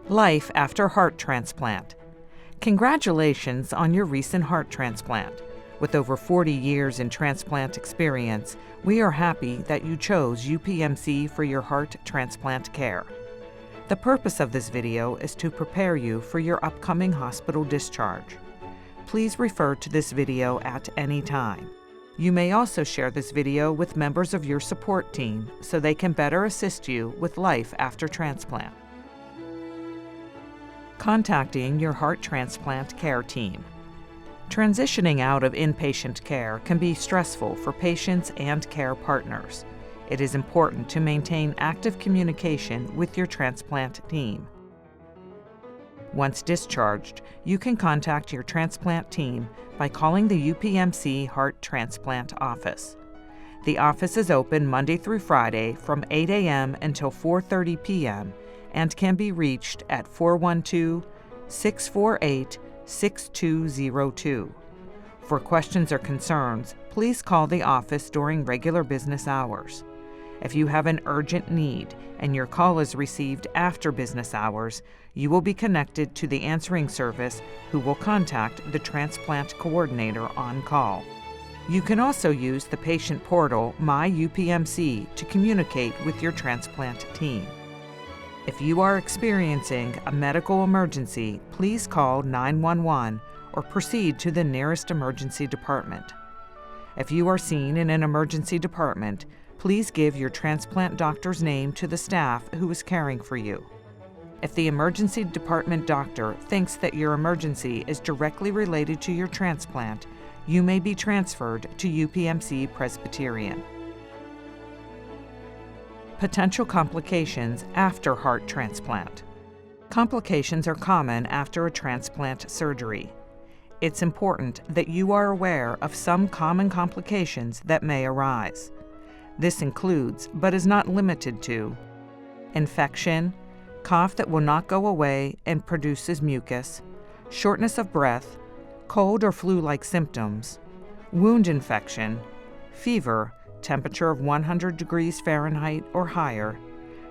Life after heart transplant. Congratulations on your recent heart transplant. With over 40 years in transplant experience, we are happy that you chose UPMC for your heart transplant care. The purpose of this video is to prepare you for your upcoming hospital discharge. Please refer to this video at any time. You may also share this video with members of your support team so they can better assist you with life after transplant. Contacting your heart transplant care team. Transitioning out of inpatient care can be stressful for patients and care partners. It is important to maintain active communication with your transplant team. Once discharged, you can contact your transplant team by calling the UPMC Heart Transplant Office. The office is open Monday through Friday from 8 a.m. until 4:30 p.m. and can be reached at 412-648-6202. For questions or concerns, please call the office during regular business hours. If you have an urgent need and your call is received after business hours, you will be connected to the answering service who will contact the transplant coordinator on call. You can also use the patient portal My UPMC to communicate with your transplant team. If you are experiencing a medical emergency, please call 911 or proceed to the nearest emergency department. If you are seen in an emergency department, please give your transplant doctor's name to the staff who is caring for you. If the emergency department doctor thinks that your emergency is directly related to your transplant, you may be transferred to UPMC Presbyterian. Potential complications after heart transplant. Complications are common after a transplant surgery. It's important that you are aware of some common complications that may arise. This includes, but is not limited to, infection, cough that will not go away and produces mucus, shortness of breath, cold or flu-like symptoms, wound infection, fever, temperature of 100 degrees Fahrenheit or higher,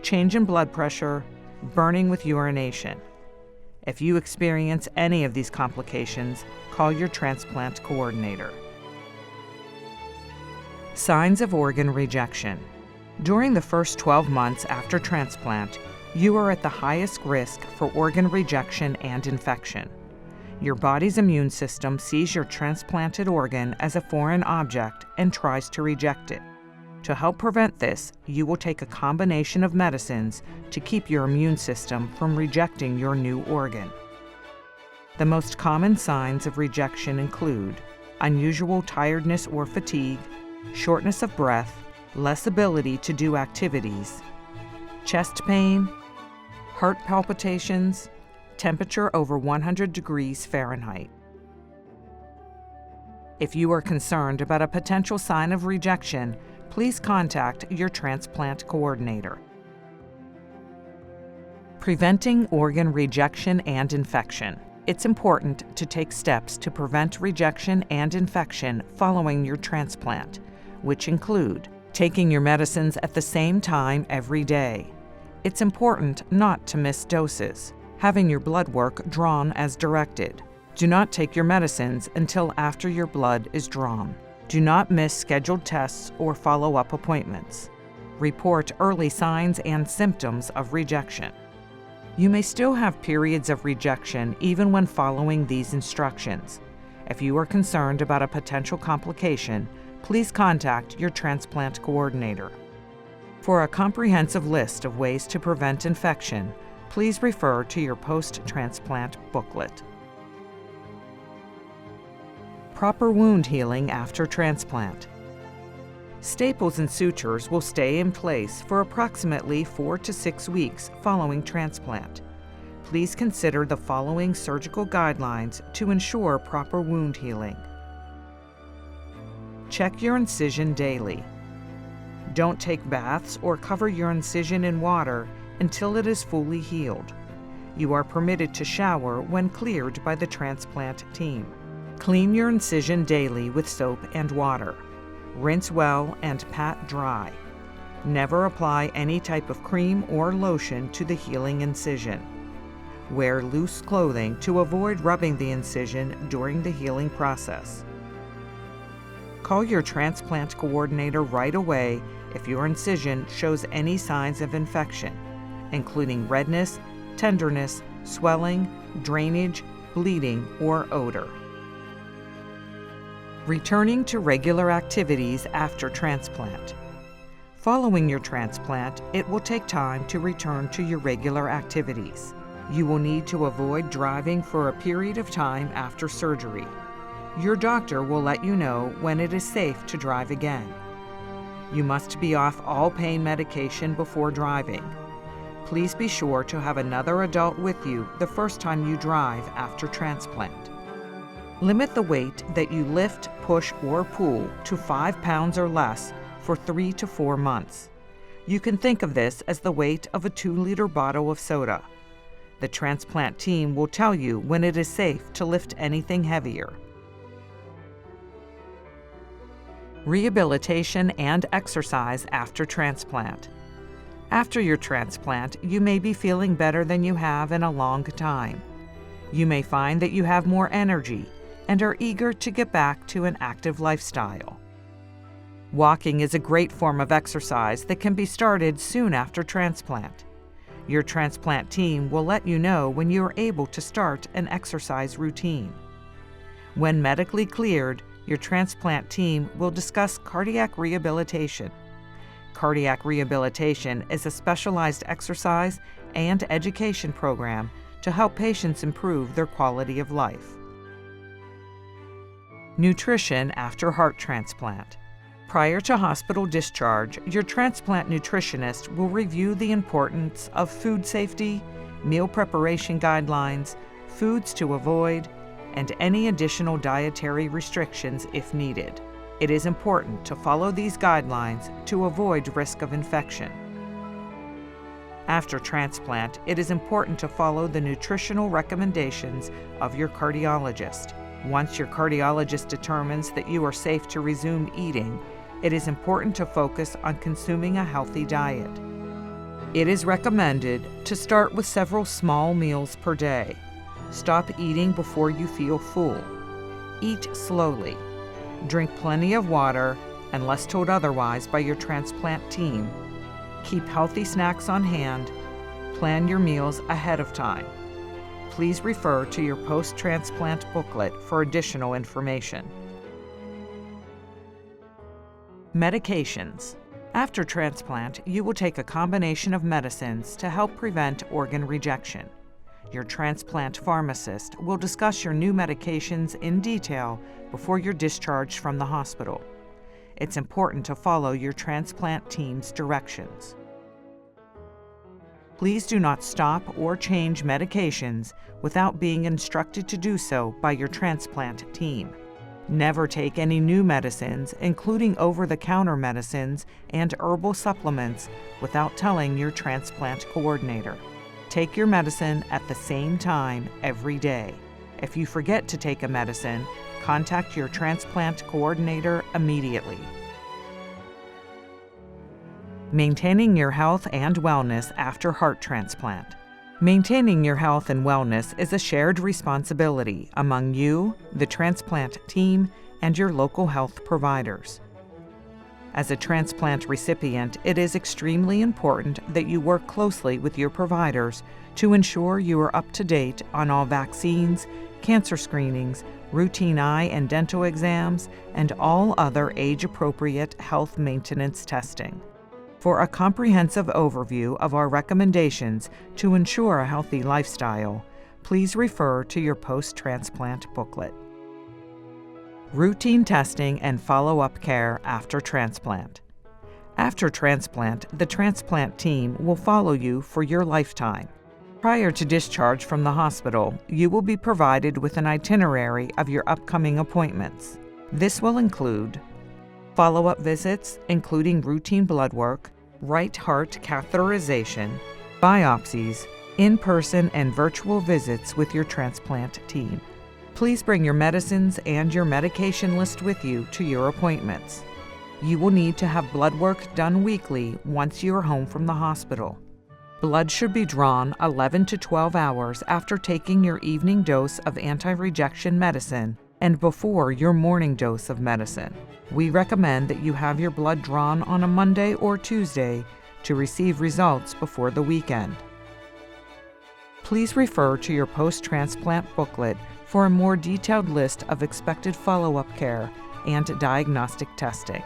change in blood pressure, burning with urination. If you experience any of these complications, call your transplant coordinator. Signs of organ rejection. During the first 12 months after transplant, you are at the highest risk for organ rejection and infection. Your body's immune system sees your transplanted organ as a foreign object and tries to reject it. To help prevent this, you will take a combination of medicines to keep your immune system from rejecting your new organ. The most common signs of rejection include unusual tiredness or fatigue, shortness of breath, less ability to do activities, chest pain, heart palpitations, temperature over 100 degrees Fahrenheit. If you are concerned about a potential sign of rejection, please contact your transplant coordinator. Preventing organ rejection and infection. It's important to take steps to prevent rejection and infection following your transplant, which include taking your medicines at the same time every day. It's important not to miss doses. Having your blood work drawn as directed. Do not take your medicines until after your blood is drawn. Do not miss scheduled tests or follow-up appointments. Report early signs and symptoms of rejection. You may still have periods of rejection even when following these instructions. If you are concerned about a potential complication, please contact your transplant coordinator. For a comprehensive list of ways to prevent infection, please refer to your post-transplant booklet. Proper wound healing after transplant. Staples and sutures will stay in place for approximately 4 to 6 weeks following transplant. Please consider the following surgical guidelines to ensure proper wound healing. Check your incision daily. Don't take baths or cover your incision in water until it is fully healed. You are permitted to shower when cleared by the transplant team. Clean your incision daily with soap and water. Rinse well and pat dry. Never apply any type of cream or lotion to the healing incision. Wear loose clothing to avoid rubbing the incision during the healing process. Call your transplant coordinator right away if your incision shows any signs of infection, including redness, tenderness, swelling, drainage, bleeding, or odor. Returning to regular activities after transplant. Following your transplant, it will take time to return to your regular activities. You will need to avoid driving for a period of time after surgery. Your doctor will let you know when it is safe to drive again. You must be off all pain medication before driving. Please be sure to have another adult with you the first time you drive after transplant. Limit the weight that you lift, push, or pull to 5 pounds or less for 3 to 4 months. You can think of this as the weight of a 2-liter bottle of soda. The transplant team will tell you when it is safe to lift anything heavier. Rehabilitation and exercise after transplant. After your transplant, you may be feeling better than you have in a long time. You may find that you have more energy and are eager to get back to an active lifestyle. Walking is a great form of exercise that can be started soon after transplant. Your transplant team will let you know when you are able to start an exercise routine. When medically cleared, your transplant team will discuss cardiac rehabilitation. Cardiac rehabilitation is a specialized exercise and education program to help patients improve their quality of life. Nutrition after heart transplant. Prior to hospital discharge, your transplant nutritionist will review the importance of food safety, meal preparation guidelines, foods to avoid, and any additional dietary restrictions if needed. It is important to follow these guidelines to avoid risk of infection. After transplant, it is important to follow the nutritional recommendations of your cardiologist. Once your cardiologist determines that you are safe to resume eating, it is important to focus on consuming a healthy diet. It is recommended to start with several small meals per day. Stop eating before you feel full. Eat slowly. Drink plenty of water, unless told otherwise by your transplant team. Keep healthy snacks on hand. Plan your meals ahead of time. Please refer to your post-transplant booklet for additional information. Medications. After transplant, you will take a combination of medicines to help prevent organ rejection. Your transplant pharmacist will discuss your new medications in detail before you're discharged from the hospital. It's important to follow your transplant team's directions. Please do not stop or change medications without being instructed to do so by your transplant team. Never take any new medicines, including over-the-counter medicines and herbal supplements, without telling your transplant coordinator. Take your medicine at the same time every day. If you forget to take a medicine, contact your transplant coordinator immediately. Maintaining your health and wellness after heart transplant. Maintaining your health and wellness is a shared responsibility among you, the transplant team, and your local health providers. As a transplant recipient, it is extremely important that you work closely with your providers to ensure you are up to date on all vaccines, cancer screenings, routine eye and dental exams, and all other age-appropriate health maintenance testing. For a comprehensive overview of our recommendations to ensure a healthy lifestyle, please refer to your post-transplant booklet. Routine testing and follow-up care after transplant. After transplant, the transplant team will follow you for your lifetime. Prior to discharge from the hospital, you will be provided with an itinerary of your upcoming appointments. This will include follow-up visits, including routine blood work, right heart catheterization, biopsies, in-person and virtual visits with your transplant team. Please bring your medicines and your medication list with you to your appointments. You will need to have blood work done weekly once you are home from the hospital. Blood should be drawn 11 to 12 hours after taking your evening dose of anti-rejection medicine and before your morning dose of medicine. We recommend that you have your blood drawn on a Monday or Tuesday to receive results before the weekend. Please refer to your post-transplant booklet for a more detailed list of expected follow-up care and diagnostic testing.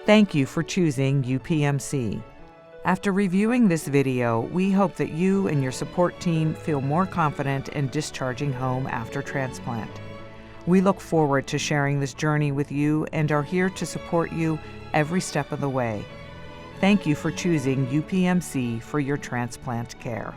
Thank you for choosing UPMC. After reviewing this video, we hope that you and your support team feel more confident in discharging home after transplant. We look forward to sharing this journey with you and are here to support you every step of the way. Thank you for choosing UPMC for your transplant care.